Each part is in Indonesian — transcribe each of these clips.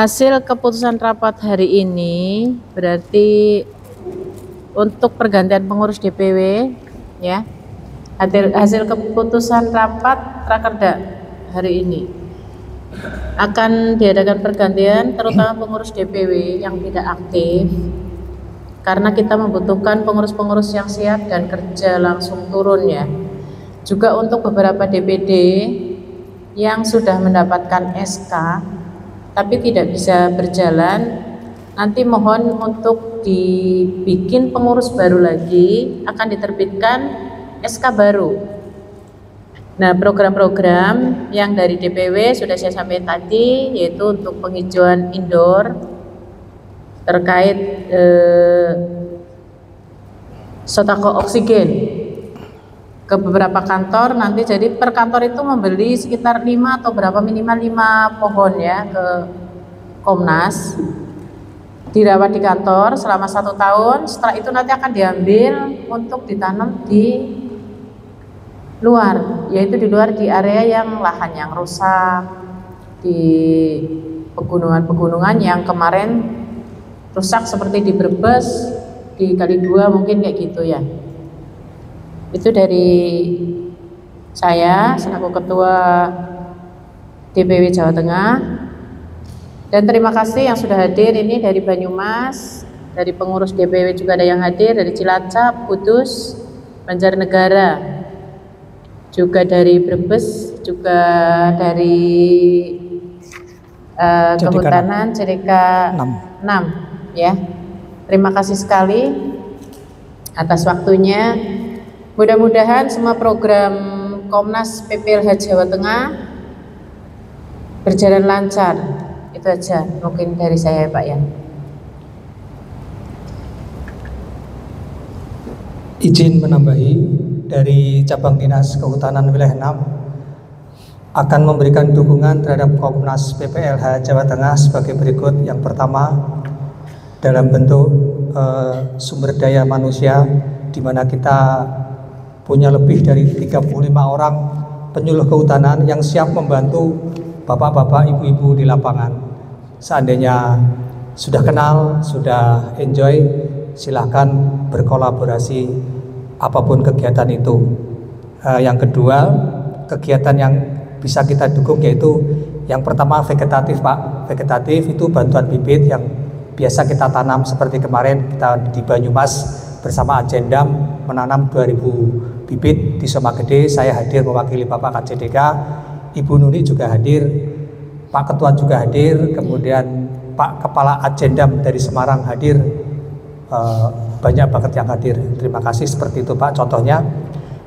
Hasil keputusan rapat hari ini berarti untuk pergantian pengurus DPW ya. Hasil keputusan rapat Rakerda hari ini akan diadakan pergantian terutama pengurus DPW yang tidak aktif karena kita membutuhkan pengurus-pengurus yang siap dan kerja langsung turun ya. Juga untuk beberapa DPD yang sudah mendapatkan SK tapi tidak bisa berjalan, nanti mohon untuk dibikin pengurus baru lagi, akan diterbitkan SK baru. Nah, program-program yang dari DPW sudah saya sampaikan tadi, yaitu untuk penghijauan indoor terkait sotako oksigen ke beberapa kantor. Nanti jadi per kantor itu membeli sekitar 5 atau berapa, minimal 5 pohon ya ke Komnas, dirawat di kantor selama 1 tahun. Setelah itu nanti akan diambil untuk ditanam di luar, yaitu di luar di area yang lahan yang rusak, di pegunungan-pegunungan yang kemarin rusak seperti di Brebes, di Kali2 mungkin kayak gitu ya. Itu dari saya selaku Ketua DPW Jawa Tengah. Dan terima kasih yang sudah hadir ini dari Banyumas, dari pengurus DPW juga ada yang hadir, dari Cilacap, Kudus, Banjarnegara, juga dari Brebes, juga dari Kehutanan CDK 6 ya. Terima kasih sekali atas waktunya. Mudah-mudahan semua program Komnas PPLH Jawa Tengah berjalan lancar. Itu aja mungkin dari saya Pak ya. Izin menambahi, dari Cabang Dinas Kehutanan Wilayah 6 akan memberikan dukungan terhadap Komnas PPLH Jawa Tengah sebagai berikut. Yang pertama, dalam bentuk sumber daya manusia, di mana kita punya lebih dari 35 orang penyuluh kehutanan yang siap membantu bapak-bapak, ibu-ibu di lapangan. Seandainya sudah kenal, sudah enjoy, silahkan berkolaborasi apapun kegiatan itu. Yang kedua, kegiatan yang bisa kita dukung yaitu yang pertama vegetatif Pak. Vegetatif itu bantuan bibit yang biasa kita tanam, seperti kemarin kita di Banyumas bersama Ajendam menanam 2000 bibit di Somagede. Saya hadir mewakili Bapak KCDK, Ibu Nuni juga hadir, Pak Ketua juga hadir, kemudian Pak Kepala Ajendam dari Semarang hadir, banyak banget yang hadir. Terima kasih. Seperti itu Pak, contohnya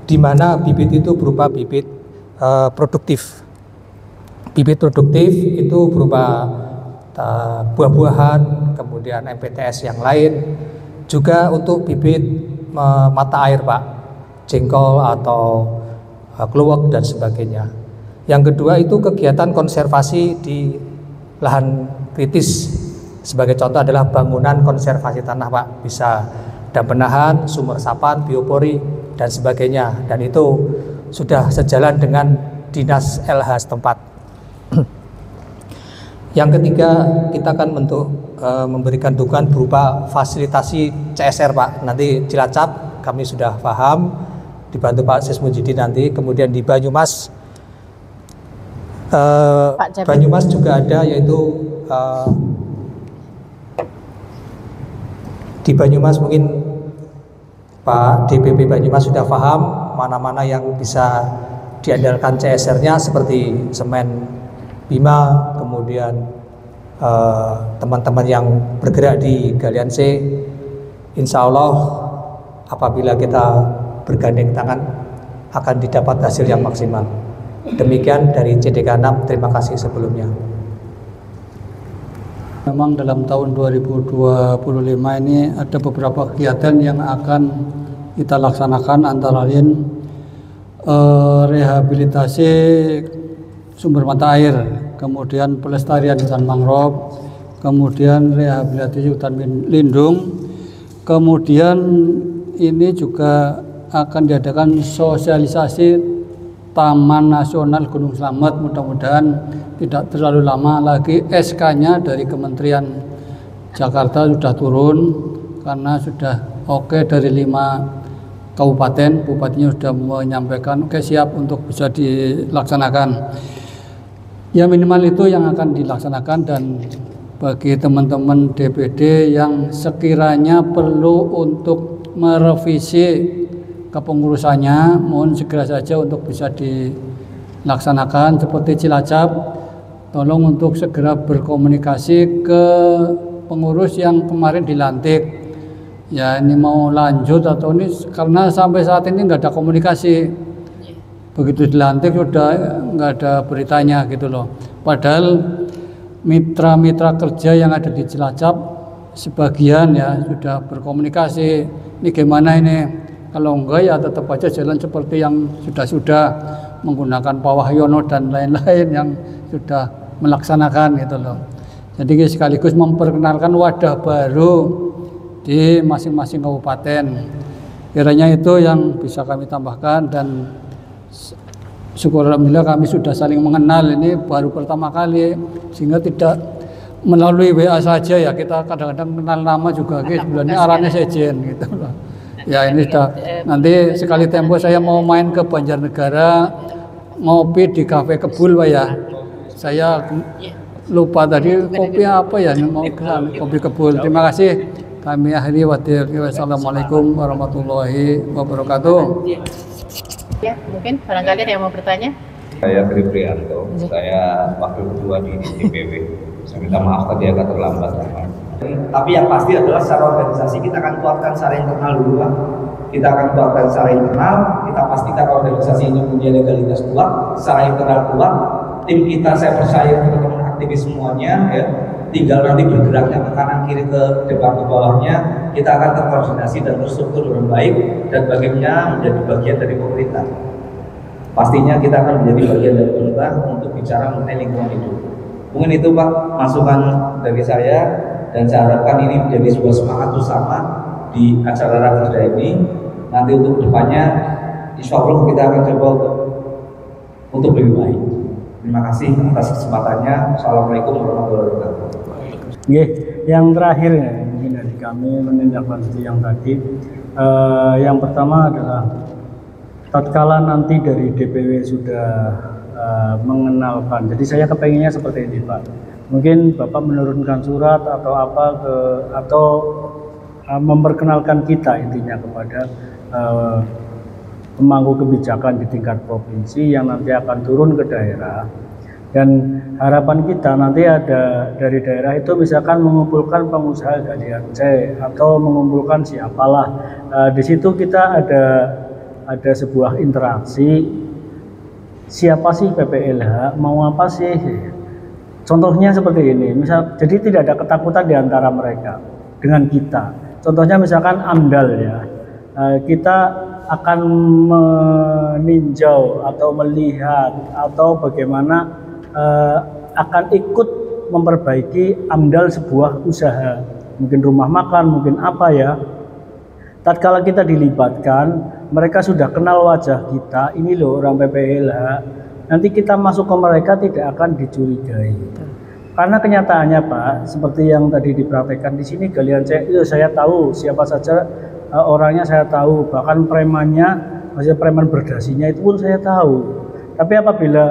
di mana bibit itu berupa bibit produktif. Bibit produktif itu berupa buah-buahan, kemudian MPTS yang lain, juga untuk bibit mata air Pak, jengkol atau kluwek dan sebagainya. Yang kedua itu kegiatan konservasi di lahan kritis. Sebagai contoh adalah bangunan konservasi tanah Pak, bisa dam penahan, sumur resapan, biopori dan sebagainya, dan itu sudah sejalan dengan dinas LH setempat. Yang ketiga, kita akan memberikan dukungan berupa fasilitasi CSR Pak. Nanti Cilacap kami sudah paham, dibantu Pak Sismujidi nanti. Kemudian di Banyumas, Banyumas juga ada, yaitu di Banyumas mungkin Pak DPP Banyumas sudah paham mana-mana yang bisa diandalkan CSR-nya, seperti semen Bima, kemudian teman-teman yang bergerak di Galian C. Insya Allah apabila kita bergandeng tangan akan didapat hasil yang maksimal. Demikian dari CDK 6, terima kasih sebelumnya. Memang dalam tahun 2025 ini ada beberapa kegiatan yang akan kita laksanakan, antara lain rehabilitasi sumber mata air, kemudian pelestarian hutan mangrove, kemudian rehabilitasi hutan lindung, kemudian ini juga akan diadakan sosialisasi Taman Nasional Gunung Slamet, mudah-mudahan tidak terlalu lama lagi SK-nya dari Kementerian Jakarta sudah turun, karena sudah oke dari 5 kabupaten, bupatinya sudah menyampaikan oke siap untuk bisa dilaksanakan. Ya minimal itu yang akan dilaksanakan, dan bagi teman-teman DPD yang sekiranya perlu untuk merevisi kepengurusannya, mohon segera saja untuk bisa dilaksanakan. Seperti Cilacap, tolong untuk segera berkomunikasi ke pengurus yang kemarin dilantik. Ya ini mau lanjut atau ini, karena sampai saat ini nggak ada komunikasi. Begitu dilantik sudah nggak ada beritanya gitu loh. Padahal mitra-mitra kerja yang ada di Cilacap sebagian ya sudah berkomunikasi. Ini gimana ini? Kalau enggak ya tetap aja jalan seperti yang sudah menggunakan Pak Wahyono dan lain-lain yang sudah melaksanakan gitu loh. Jadi sekaligus memperkenalkan wadah baru di masing-masing kabupaten. Kiranya itu yang bisa kami tambahkan, dan syukur alhamdulillah kami sudah saling mengenal, ini baru pertama kali, sehingga tidak melalui WA saja ya, kita kadang-kadang kenal nama juga, sebenarnya arahnya sejen gitu loh. Ya ini sudah, nanti sekali tempo saya mau main ke Banjarnegara, ngopi di Kafe Kebul Pak ya. Saya lupa tadi kopi apa ya, mau ke Kopi Kebul. Terima kasih. Kami akhiri wassalamualaikum warahmatullahi wabarakatuh. Ya, mungkin barangkali ada yang mau bertanya. Saya Tri Prianto, saya wakil ketua di DPW. Saya minta maaf tadi agak terlambat. Tapi yang pasti adalah secara organisasi kita akan kuatkan secara internal dulu Pak. Kita akan kuatkan secara internal, kita pastikan organisasi ini punya legalitas kuat, secara internal kuat. Tim kita saya percaya teman-teman aktivis semuanya ya. Tinggal nanti bergeraknya ke kanan kiri ke depan ke bawahnya, kita akan terkoordinasi dan terstruktur dengan baik, dan bagaimana menjadi bagian dari pemerintah. Pastinya kita akan menjadi bagian dari pemerintah untuk bicara mengenai lingkungan hidup. Mungkin itu Pak masukan dari saya. Dan saya harapkan ini menjadi sebuah semangat bersama di acara rakerda ini. Nanti untuk depannya, insya Allah kita akan coba untuk lebih baik. Terima kasih atas kesempatannya. Assalamualaikum warahmatullahi wabarakatuh. Yang terakhir ya, mungkin dari kami menindaklanjuti yang tadi. Yang pertama adalah tatkala nanti dari DPW sudah mengenalkan. Jadi saya kepenginnya seperti ini Pak. Mungkin Bapak menurunkan surat atau apa atau memperkenalkan kita intinya kepada pemangku kebijakan di tingkat provinsi yang nanti akan turun ke daerah, dan harapan kita nanti ada dari daerah itu misalkan mengumpulkan pengusaha galian C atau mengumpulkan siapalah, di situ kita ada sebuah interaksi, siapa sih PPLH, mau apa sih. Contohnya seperti ini, misal, jadi tidak ada ketakutan di antara mereka dengan kita. Contohnya misalkan AMDAL ya, kita akan meninjau atau melihat atau bagaimana akan ikut memperbaiki AMDAL sebuah usaha, mungkin rumah makan, mungkin apa ya. Tatkala kita dilibatkan, mereka sudah kenal wajah kita, ini loh orang PPLH. Nanti kita masuk ke mereka tidak akan dicurigai. Karena kenyataannya Pak, seperti yang tadi dipraktekkan di sini galian saya tahu siapa saja orangnya, saya tahu, bahkan premannya, maksudnya preman berdasinya itu pun saya tahu. Tapi apabila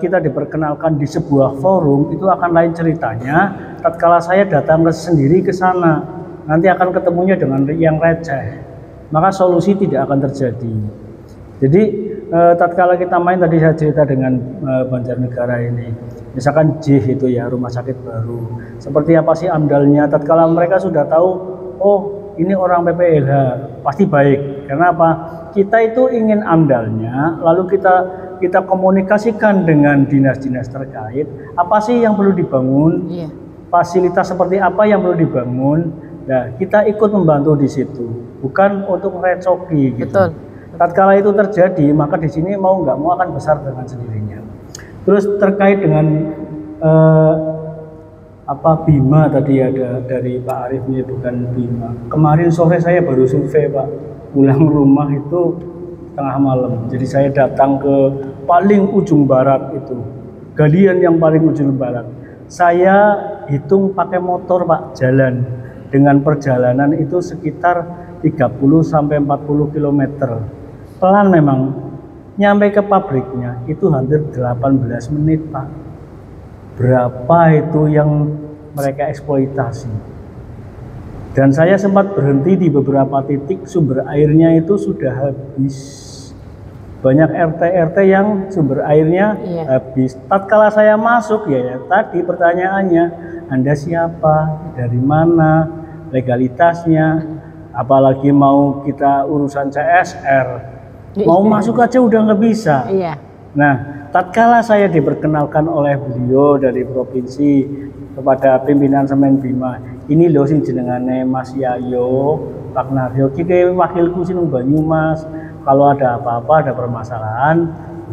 kita diperkenalkan di sebuah forum, itu akan lain ceritanya. Tatkala saya datang sendiri ke sana, nanti akan ketemunya dengan yang receh, maka solusi tidak akan terjadi. Jadi tatkala kita main, tadi saya cerita dengan Banjarnegara ini, misalkan JIH itu ya, rumah sakit baru, seperti apa sih AMDALnya, tatkala mereka sudah tahu, oh ini orang PPLH, pasti baik. Karena apa? Kita itu ingin AMDALnya, lalu kita komunikasikan dengan dinas-dinas terkait, apa sih yang perlu dibangun, fasilitas seperti apa yang perlu dibangun. Nah, kita ikut membantu di situ, bukan untuk merecoki gitu. Betul. Tatkala itu terjadi, maka di sini mau nggak mau akan besar dengan sendirinya. Terus terkait dengan Bima tadi ada dari Pak Arief, bukan Bima. Kemarin sore saya baru survei Pak, pulang rumah itu tengah malam. Jadi saya datang ke paling ujung barat itu, galian yang paling ujung barat. Saya hitung pakai motor Pak, jalan dengan perjalanan itu sekitar 30 sampai 40 km. Pelan memang. Nyampe ke pabriknya itu hampir 18 menit Pak. Berapa itu yang mereka eksploitasi. Dan saya sempat berhenti di beberapa titik, sumber airnya itu sudah habis. Banyak RT-RT yang sumber airnya habis. Tatkala saya masuk ya tadi pertanyaannya, Anda siapa, dari mana, legalitasnya, apalagi mau kita urusan CSR, mau masuk aja udah nggak bisa. Nah, tatkala saya diperkenalkan oleh beliau dari provinsi kepada pimpinan Semen Bima, ini loh sing jenengane Mas Yayo, Pak Naryo, kiki wakilku sing Banyumas. Kalau ada apa-apa, ada permasalahan,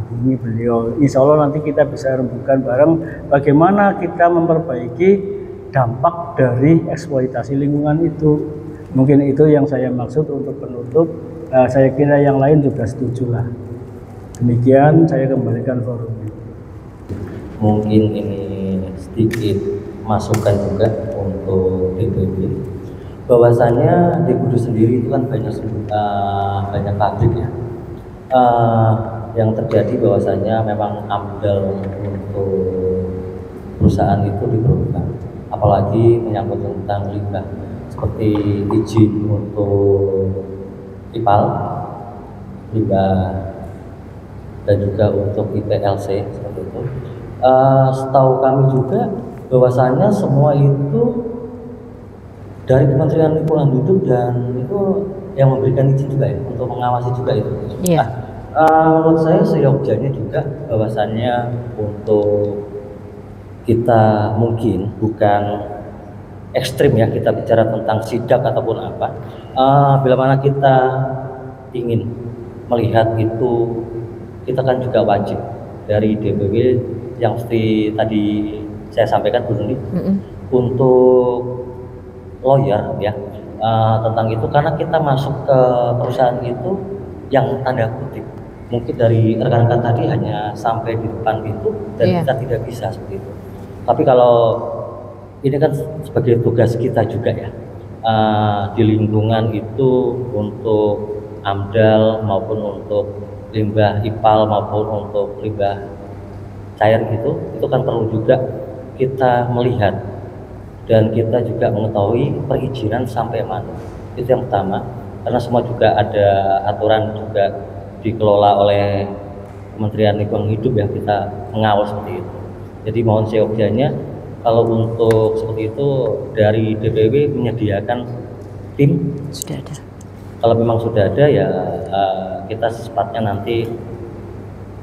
hubungi beliau. Insya Allah nanti kita bisa rembukan bareng bagaimana kita memperbaiki dampak dari eksploitasi lingkungan itu. Mungkin itu yang saya maksud untuk penutup. Saya kira yang lain juga setuju lah. Demikian saya kembalikan forum. Mungkin ini sedikit masukan juga untuk DPW. Bahwasanya di Kudus sendiri itu kan banyak pabrik ya. Yang terjadi bahwasanya memang amdal untuk perusahaan itu diperlukan. Apalagi menyangkut tentang limbah seperti izin untuk IPAL, limbah dan juga untuk IPLC seperti itu. Setahu kami juga bahwasanya semua itu dari Kementerian Lingkungan Hidup dan itu yang memberikan izin juga ya untuk mengawasi juga itu. Menurut saya seyogyanya juga bahwasannya untuk kita mungkin bukan ekstrim ya kita bicara tentang sidak ataupun apa. Bila mana kita ingin melihat itu, kita kan juga wajib dari DPW yang seperti tadi saya sampaikan Bu Nundi untuk lawyer ya tentang itu, karena kita masuk ke perusahaan itu yang tanda kutip mungkin dari rekan-rekan tadi hanya sampai di depan pintu dan kita tidak bisa seperti itu. Tapi kalau ini kan sebagai tugas kita juga ya di lingkungan itu untuk AMDAL maupun untuk limbah IPAL maupun untuk limbah cair gitu, itu kan perlu juga kita melihat dan kita juga mengetahui perizinan sampai mana. Itu yang pertama, karena semua juga ada aturan juga dikelola oleh Kementerian Lingkungan Hidup yang kita mengawal seperti itu. Jadi mohon seyogyanya kalau untuk seperti itu dari DPW menyediakan tim. Sudah ada. Kalau memang sudah ada ya kita secepatnya nanti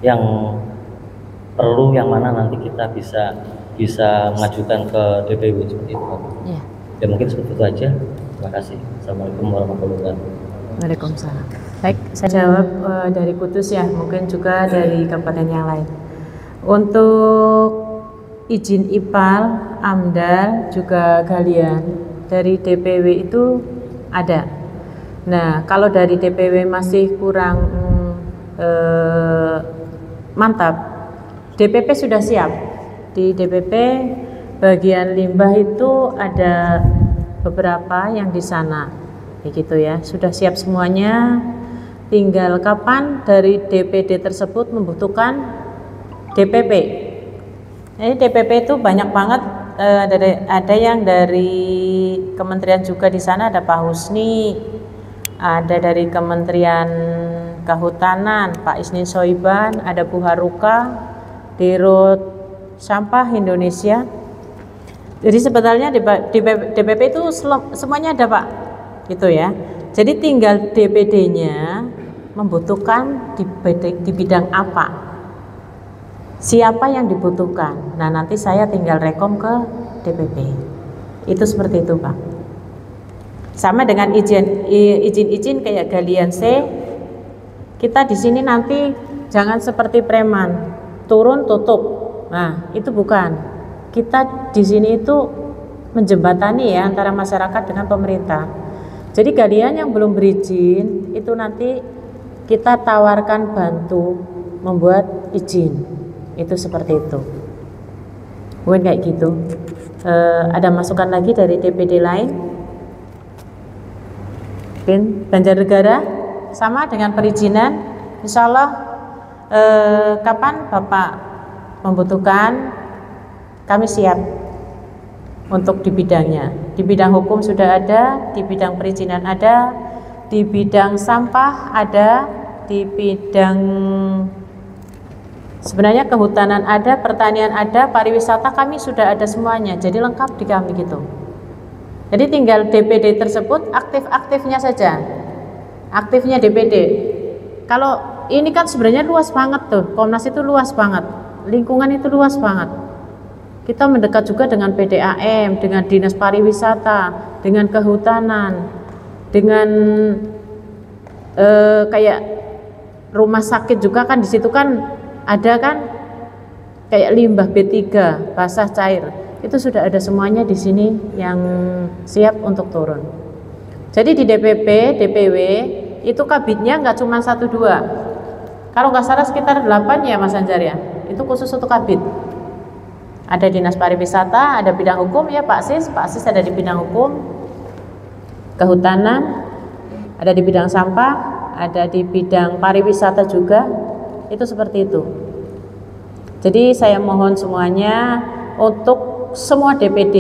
yang perlu yang mana nanti kita bisa mengajukan ke DPW seperti itu. Ya mungkin seperti itu aja. Terima kasih. Assalamualaikum warahmatullahi wabarakatuh. Waalaikumsalam. Baik, saya jawab dari Kudus ya, mungkin juga dari kabupaten yang lain. Untuk izin IPAL, AMDAL, juga galian dari DPW itu ada. Nah, kalau dari DPW masih kurang mantap, DPP sudah siap. Di DPP bagian limbah itu ada beberapa yang di sana, begitu ya, sudah siap semuanya. Tinggal kapan dari DPD tersebut membutuhkan DPP. Jadi DPP itu banyak banget, ada yang dari kementerian juga di sana, ada Pak Husni, ada dari Kementerian Kehutanan Pak Isnin Soiban, ada Bu Haruka, Dirut Sampah Indonesia. Jadi sebetulnya di DPP itu semuanya ada Pak, gitu ya. Jadi tinggal DPD-nya membutuhkan di bidang apa, siapa yang dibutuhkan. Nah nanti saya tinggal rekom ke DPP. Itu seperti itu Pak. Sama dengan izin kayak galian C, kita di sini nanti jangan seperti preman, turun tutup. Nah, itu bukan. Kita di sini itu menjembatani ya antara masyarakat dengan pemerintah. Jadi galian yang belum berizin itu nanti kita tawarkan bantu membuat izin, itu seperti itu. Mungkin kayak gitu. Ada masukan lagi dari DPD lain? Mungkin Banjarnegara sama dengan perizinan, insya Allah kapan Bapak membutuhkan, kami siap untuk di bidangnya. Di bidang hukum sudah ada, di bidang perizinan ada, di bidang sampah ada, di bidang sebenarnya kehutanan ada, pertanian ada, pariwisata kami sudah ada semuanya. Jadi lengkap di kami gitu. Jadi tinggal DPD tersebut aktif-aktifnya saja. Aktifnya DPD. Kalau ini kan sebenarnya luas banget tuh. Komnas itu luas banget. Lingkungan itu luas banget. Kita mendekat juga dengan PDAM, dengan Dinas Pariwisata, dengan kehutanan, dengan kayak rumah sakit juga kan di situ kan ada kan kayak limbah B3, basah cair. Itu sudah ada semuanya di sini yang siap untuk turun. Jadi di DPP, DPW itu kabitnya nggak cuma 1-2. Kalau nggak salah sekitar 8 ya Mas Anjar ya. Itu khusus untuk kabit. Ada Dinas Pariwisata, ada bidang hukum ya Pak Sis ada di bidang hukum, kehutanan, ada di bidang sampah, ada di bidang pariwisata juga, itu seperti itu. Jadi saya mohon semuanya untuk semua DPD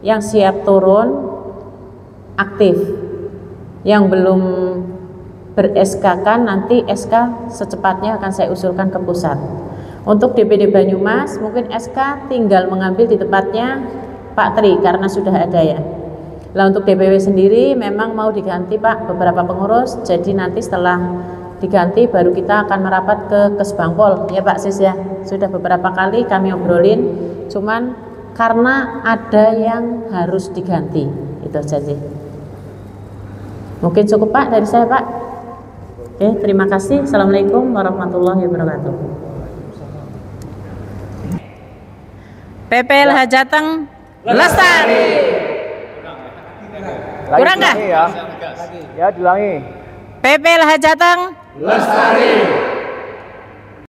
yang siap turun aktif, yang belum ber-SK kan nanti SK secepatnya akan saya usulkan ke pusat. Untuk DPD Banyumas mungkin SK tinggal mengambil di tempatnya Pak Tri karena sudah ada ya. Lah untuk DPW sendiri memang mau diganti Pak beberapa pengurus, jadi nanti setelah diganti baru kita akan merapat ke Kesbangpol ya Pak Sis ya. Sudah beberapa kali kami obrolin, cuman karena ada yang harus diganti, itu saja. Mungkin cukup Pak dari saya Pak. Oke, terima kasih. Assalamualaikum warahmatullahi wabarakatuh. PPLH Jateng Lestari. Kurang nggak? Ya, diulangi. PPLH Jateng Lestari.